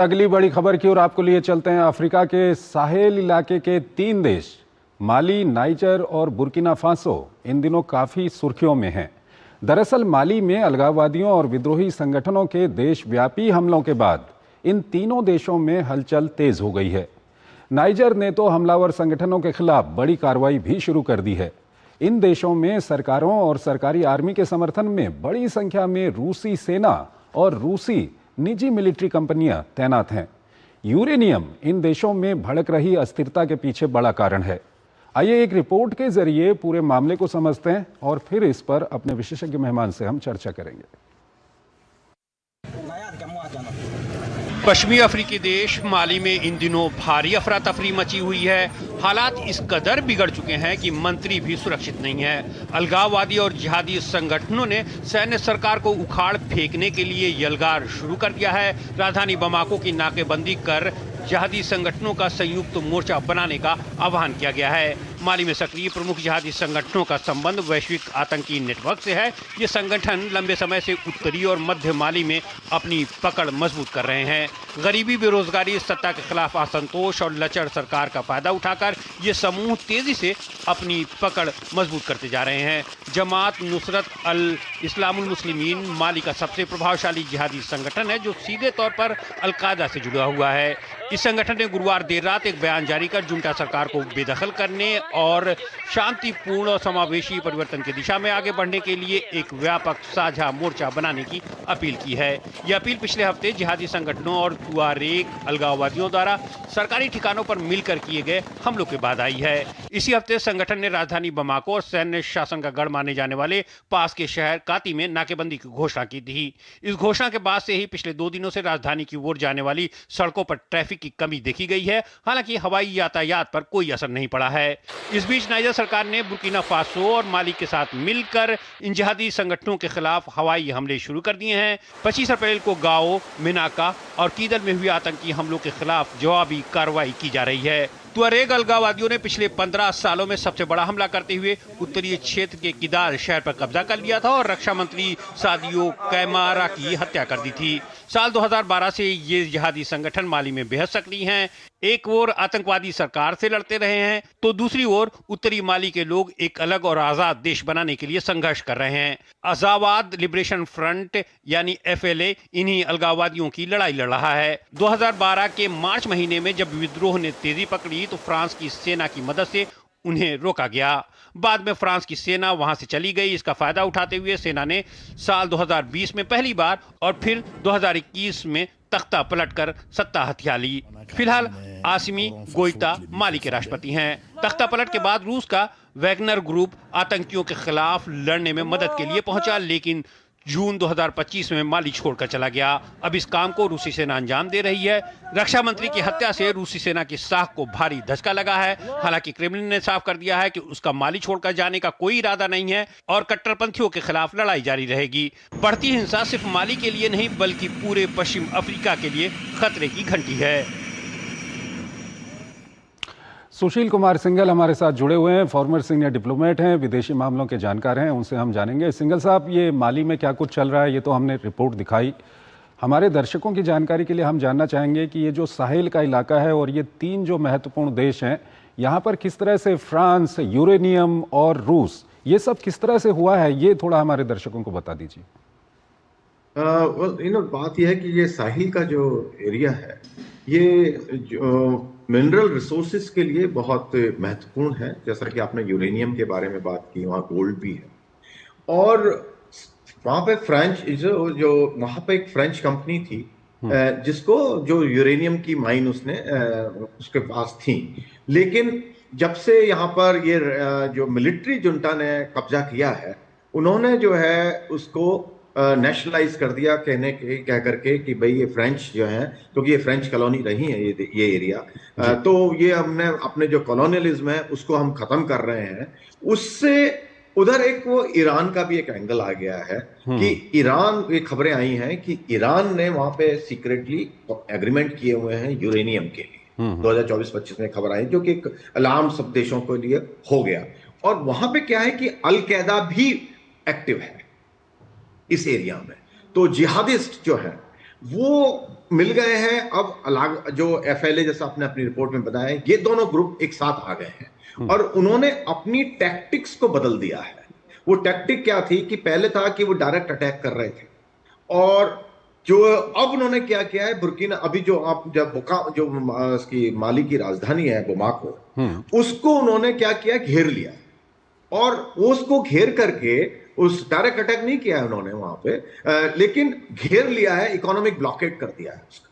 अगली बड़ी खबर की ओर आपको लिए चलते हैं। अफ्रीका के साहेल इलाके के 3 देश माली, नाइजर और बुर्किना फासो इन दिनों काफी सुर्खियों में हैं। दरअसल माली में अलगाववादियों और विद्रोही संगठनों के देशव्यापी हमलों के बाद इन तीनों देशों में हलचल तेज हो गई है। नाइजर ने तो हमलावर संगठनों के खिलाफ बड़ी कार्रवाई भी शुरू कर दी है। इन देशों में सरकारों और सरकारी आर्मी के समर्थन में बड़ी संख्या में रूसी सेना और रूसी निजी मिलिट्री कंपनियां तैनात हैं। यूरेनियम इन देशों में भड़क रही अस्थिरता के पीछे बड़ा कारण है। आइए एक रिपोर्ट के जरिए पूरे मामले को समझते हैं और फिर इस पर अपने विशेषज्ञ मेहमान से हम चर्चा करेंगे। पश्चिमी अफ्रीकी देश माली में इन दिनों भारी अफरा तफरी मची हुई है। हालात इस कदर बिगड़ चुके हैं कि मंत्री भी सुरक्षित नहीं है। अलगाववादी और जिहादी संगठनों ने सैन्य सरकार को उखाड़ फेंकने के लिए यलगार शुरू कर दिया है। राजधानी बमाको की नाकेबंदी कर जिहादी संगठनों का संयुक्त मोर्चा बनाने का आह्वान किया गया है। माली में सक्रिय प्रमुख जिहादी संगठनों का संबंध वैश्विक आतंकी नेटवर्क से है। ये संगठन लंबे समय से उत्तरी और मध्य माली में अपनी पकड़ मजबूत कर रहे हैं। गरीबी, बेरोजगारी, सत्ता के खिलाफ असंतोष और लचर सरकार का फायदा उठाकर ये समूह तेजी से अपनी पकड़ मजबूत करते जा रहे हैं। जमात नुसरत अल इस्लामुल मुस्लिमीन माली का सबसे प्रभावशाली जिहादी संगठन है, जो सीधे तौर पर अलकायदा से जुड़ा हुआ है। इस संगठन ने गुरुवार देर रात एक बयान जारी कर जुंटा सरकार को बेदखल करने और शांतिपूर्ण और समावेशी परिवर्तन की दिशा में आगे बढ़ने के लिए एक व्यापक साझा मोर्चा बनाने की अपील की है। यह अपील पिछले हफ्ते जिहादी संगठनों और तुआरेग अलगाववादियों द्वारा सरकारी ठिकानों पर मिलकर किए गए हमलों के बाद आई है। इसी हफ्ते संगठन ने राजधानी बमाको और सैन्य शासन का गढ़ माने जाने वाले पास के शहर काती में नाकेबंदी की घोषणा की थी। इस घोषणा के बाद से ही पिछले 2 दिनों से राजधानी की ओर जाने वाली सड़कों पर ट्रैफिक की कमी देखी गई है। हालांकि हवाई यातायात पर कोई असर नहीं पड़ा है। इस बीच नाइजर सरकार ने बुर्किना फासो और माली के साथ मिलकर इन जिहादी संगठनों के खिलाफ हवाई हमले शुरू कर दिए हैं। 25 अप्रैल को गाओ, मिनाका और कीदल में हुए आतंकी हमलों के खिलाफ जवाबी कार्रवाई की जा रही है। तुआरेग अलगाववादियों ने पिछले 15 सालों में सबसे बड़ा हमला करते हुए उत्तरीय क्षेत्र के किदार शहर पर कब्जा कर लिया था और रक्षा मंत्री सादियो कैमारा की हत्या कर दी थी। साल 2012 से ये जिहादी संगठन माली में बेहद सक्रिय हैं। एक ओर आतंकवादी सरकार से लड़ते रहे हैं, तो दूसरी ओर उत्तरी माली के लोग एक अलग और आजाद देश बनाने के लिए संघर्ष कर रहे हैं। आजावाद लिबरेशन फ्रंट यानी FLA इन्हीं अलगाववादियों की लड़ाई लड़ रहा है। 2012 के मार्च महीने में जब विद्रोह ने तेजी पकड़ी तो फ्रांस की सेना की मदद से उन्हें रोका गया। बाद में फ्रांस की सेना वहां से चली गई। इसका फायदा उठाते हुए सेना ने साल 2020 में पहली बार और फिर 2021 में तख्ता पलटकर सत्ता हथिया ली। फिलहाल आसिमी गोइता माली के राष्ट्रपति हैं। तख्ता पलट के बाद रूस का वैगनर ग्रुप आतंकियों के खिलाफ लड़ने में मदद के लिए पहुंचा, लेकिन जून 2025 में माली छोड़कर चला गया। अब इस काम को रूसी सेना अंजाम दे रही है। रक्षा मंत्री की हत्या से रूसी सेना की साख को भारी धचका लगा है। हालांकि क्रेमलिन ने साफ कर दिया है कि उसका माली छोड़कर जाने का कोई इरादा नहीं है और कट्टरपंथियों के खिलाफ लड़ाई जारी रहेगी। बढ़ती हिंसा सिर्फ माली के लिए नहीं बल्कि पूरे पश्चिम अफ्रीका के लिए खतरे की घंटी है। सुशील कुमार सिंघल हमारे साथ जुड़े हुए हैं, फॉर्मर सीनियर डिप्लोमेट हैं, विदेशी मामलों के जानकार हैं, उनसे हम जानेंगे। सिंघल साहब, ये माली में क्या कुछ चल रहा है, ये तो हमने रिपोर्ट दिखाई। हमारे दर्शकों की जानकारी के लिए हम जानना चाहेंगे कि ये जो साहेल का इलाका है और ये 3 जो महत्वपूर्ण देश हैं, यहाँ पर किस तरह से फ्रांस, यूरेनियम और रूस, ये सब किस तरह से हुआ है, ये थोड़ा हमारे दर्शकों को बता दीजिए। बात यह है कि ये साहिल का जो एरिया है, ये जो मिनरल रिसोर्सेज के लिए बहुत महत्वपूर्ण है। जैसा कि आपने यूरेनियम के बारे में बात की, वहाँ गोल्ड भी है और वहाँ पे फ्रेंच जो वहाँ पे एक फ्रेंच कंपनी थी जिसको जो यूरेनियम की माइन उसके पास थी। लेकिन जब से यहाँ पर ये जो मिलिट्री जुंटा ने कब्जा किया है, उन्होंने जो है उसको नेशनलाइज कर दिया, कह करके कि भाई ये फ्रेंच जो है, क्योंकि ये फ्रेंच कॉलोनी रही है ये एरिया, तो ये हमने अपने जो कॉलोनियलिज्म है उसको हम खत्म कर रहे हैं। उससे उधर एक वो ईरान का भी एक एंगल आ गया है कि ईरान, ये खबरें आई हैं कि ईरान ने वहां पे सीक्रेटली एग्रीमेंट किए हुए हैं यूरेनियम के लिए। 2024-25 में खबर आई, जो कि एक अलार्म सब देशों के लिए हो गया। और वहां पे क्या है कि अल कैदा भी एक्टिव है इस एरिया में। तो जिहादिस्ट जो है वो मिल गए हैं। अब अलग जो FLA जैसा आपने अपनी रिपोर्ट में बताया, ये दोनों ग्रुप एक साथ आ गए हैं और उन्होंने अपनी टैक्टिक्स को बदल दिया है। वो टैक्टिक क्या थी कि पहले था कि वो डायरेक्ट अटैक कर रहे थे, और जो अब उन्होंने क्या किया है, बुर्किना अभी जो आप जब जो उसकी माली की राजधानी है बोमाको, उसको उन्होंने क्या किया, घेर लिया। और उसको घेर करके उस डायरेक्ट अटैक नहीं किया है उन्होंने वहां पे, लेकिन घेर लिया है, इकोनॉमिक ब्लॉकेट कर दिया है उसका।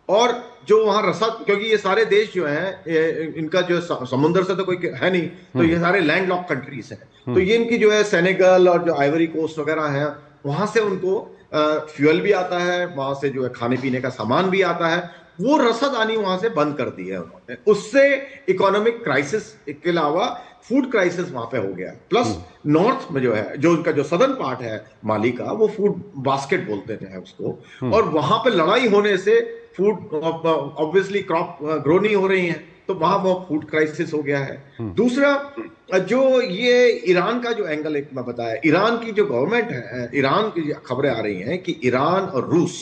और जो वहां रसद, क्योंकि ये सारे देश जो हैं इनका जो समुद्र से तो कोई है नहीं, तो ये सारे लैंडलॉक कंट्रीज हैं, तो ये इनकी जो है सेनेगल और जो आइवरी कोस्ट वगैरह है, वहां से उनको फ्यूल भी आता है, वहां से जो है खाने पीने का सामान भी आता है। वो रसद आनी वहां से बंद कर दी है उन्होंने। उससे इकोनॉमिक क्राइसिस के अलावा फूड क्राइसिस वहां पे हो गया। प्लस नॉर्थ में जो है, जो उनका जो सदर्न पार्ट है माली का, वो फूड बास्केट बोलते थे उसको, और वहां पे लड़ाई होने से फूड ऑब्वियसली क्रॉप ग्रो नहीं हो रही है, तो वहां वो फूड क्राइसिस हो गया है। दूसरा जो ये ईरान का जो एंगल एक मैं बताया, ईरान की जो गवर्नमेंट है, ईरान की खबरें आ रही हैं कि ईरान और रूस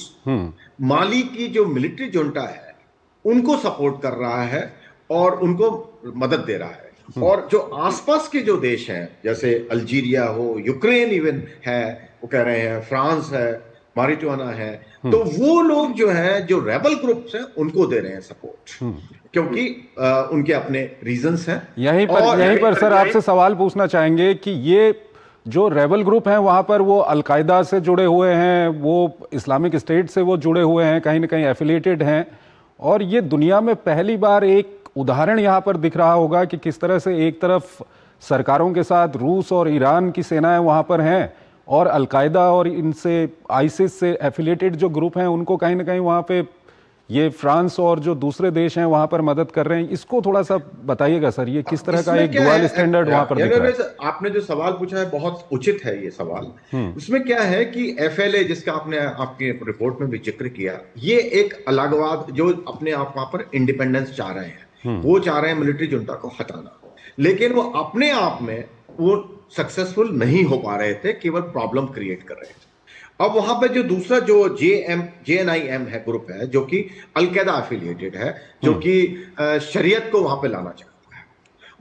माली की जो मिलिट्री जुंटा है उनको सपोर्ट कर रहा है और उनको मदद दे रहा है। और जो आसपास के जो देश हैं, जैसे अल्जीरिया हो, यूक्रेन इवन है, वो कह रहे हैं, फ्रांस है, मारिटाना है, तो वो लोग जो है, जो रेबल ग्रुप्स हैं, उनको दे रहे हैं सपोर्ट, क्योंकि उनके अपने रीजंस हैं। यहीं पर सर आपसे सवाल पूछना चाहेंगे कि ये जो रेबल ग्रुप हैं वहां पर वो अलकायदा से जुड़े हुए हैं, वो इस्लामिक स्टेट से वो जुड़े हुए हैं, कहीं ना कहीं एफिलिएटेड हैं, और ये दुनिया में पहली बार एक उदाहरण यहाँ पर दिख रहा होगा कि किस तरह से एक तरफ सरकारों के साथ रूस और ईरान की सेनाएं वहाँ पर हैं, और अलकायदा और इनसे आईसिस से एफिलिएटेड जो ग्रुप हैं उनको कहीं ना कहीं वहाँ पे ये फ्रांस और जो दूसरे देश हैं वहाँ पर मदद कर रहे हैं। इसको थोड़ा सा बताइएगा सर, ये किस तरह का एक डुअल स्टैंडर्ड वहाँ पर दिख रहा है? आपने जो सवाल पूछा है बहुत उचित है ये सवाल। इसमें क्या है कि FLA, जिसका आपने आपकी रिपोर्ट में भी जिक्र किया, ये एक अलगाववाद, जो अपने आप वहां पर इंडिपेंडेंस चाह रहे हैं, वो चाह रहे हैं मिलिट्री जुंटा को हटाना, लेकिन वो अपने आप में वो सक्सेसफुल नहीं हो पा रहे थे, केवल प्रॉब्लम क्रिएट कर रहे थे। अब वहां पे जो दूसरा जो JNIM है, ग्रुप है, जो कि अलकायदा एफिलिएटेड है, जो कि शरीयत को वहां पे लाना चाहता है,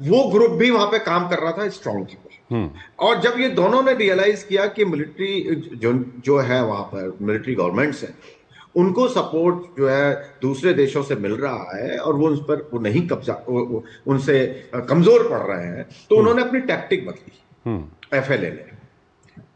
वो ग्रुप भी वहां पे काम कर रहा था स्ट्रांगली। और जब ये दोनों ने रियलाइज किया कि मिलिट्री जो है वहां पर मिलिट्री गवर्नमेंट्स हैं, उनको सपोर्ट जो है दूसरे देशों से मिल रहा है और वो उस पर वो नहीं कब्जा, उनसे कमजोर पड़ रहे हैं, तो उन्होंने अपनी टैक्टिक बदली FLA ने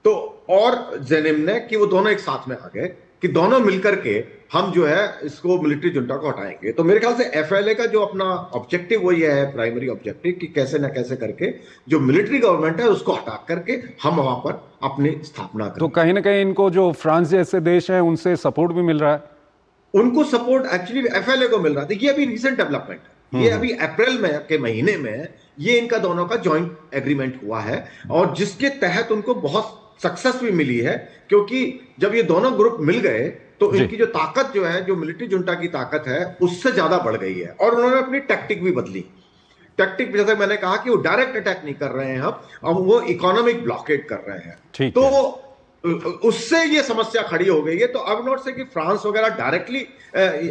तो, और जेनिम ने, कि वो दोनों एक साथ में आ गए कि दोनों मिलकर के हम जो है इसको मिलिट्री जुंटा को हटाएंगे। तो मेरे ख्याल से FLA का जो अपना ऑब्जेक्टिव वही है, प्राइमरी ऑब्जेक्टिव, कि कैसे ना कैसे करके जो मिलिट्री गवर्नमेंट है उसको हटा करके हम वहां पर अपनी स्थापना करें। तो कहीं ना कहीं इनको जो फ्रांस जैसे देश हैं उनसे सपोर्ट भी मिल रहा है? उनको सपोर्ट एक्चुअली FLA को मिल रहा था। ये अभी रिसेंट डेवलपमेंट है, ये अभी अप्रैल में के महीने में ये इनका दोनों का ज्वाइंट एग्रीमेंट हुआ है, और जिसके तहत उनको बहुत सक्सेस भी मिली है, क्योंकि जब ये दोनों ग्रुप मिल गए तो इनकी जो ताकत जो है, जो मिलिट्री जुंटा की ताकत है, उससे ज्यादा बढ़ गई है। और उन्होंने अपनी टैक्टिक भी बदली। टैक्टिक जैसे मैंने कहा कि वो डायरेक्ट अटैक नहीं कर रहे हैं, अब वो इकोनॉमिक ब्लॉकेड कर रहे हैं। तो उससे ये समस्या खड़ी हो गई है। तो अब नोट से कि फ्रांस वगैरह डायरेक्टली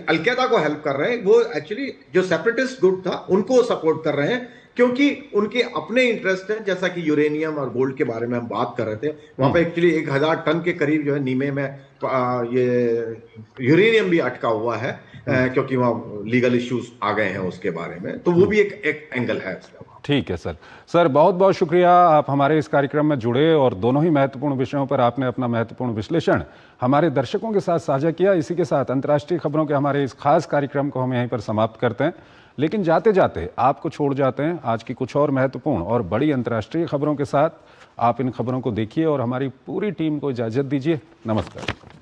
अलकायदा को हेल्प कर रहे हैं, वो एक्चुअली जो सेपरेटिस्ट ग्रुप था उनको सपोर्ट कर रहे हैं, क्योंकि उनके अपने इंटरेस्ट है। जैसा कि यूरेनियम और गोल्ड के बारे में हम बात कर रहे थे, वहां पे एक्चुअली 1000 टन के करीब जो है नीमे में ये यूरेनियम भी अटका हुआ है, क्योंकि वहां लीगल इश्यूज आ गए हैं उसके बारे में। तो वो भी एक एंगल है। ठीक है सर बहुत बहुत शुक्रिया, आप हमारे इस कार्यक्रम में जुड़े और दोनों ही महत्वपूर्ण विषयों पर आपने अपना महत्वपूर्ण विश्लेषण हमारे दर्शकों के साथ साझा किया। इसी के साथ अंतर्राष्ट्रीय खबरों के हमारे इस खास कार्यक्रम को हम यहीं पर समाप्त करते हैं, लेकिन जाते जाते आपको छोड़ जाते हैं आज की कुछ और महत्वपूर्ण और बड़ी अंतर्राष्ट्रीय खबरों के साथ। आप इन खबरों को देखिए और हमारी पूरी टीम को इजाज़त दीजिए। नमस्कार।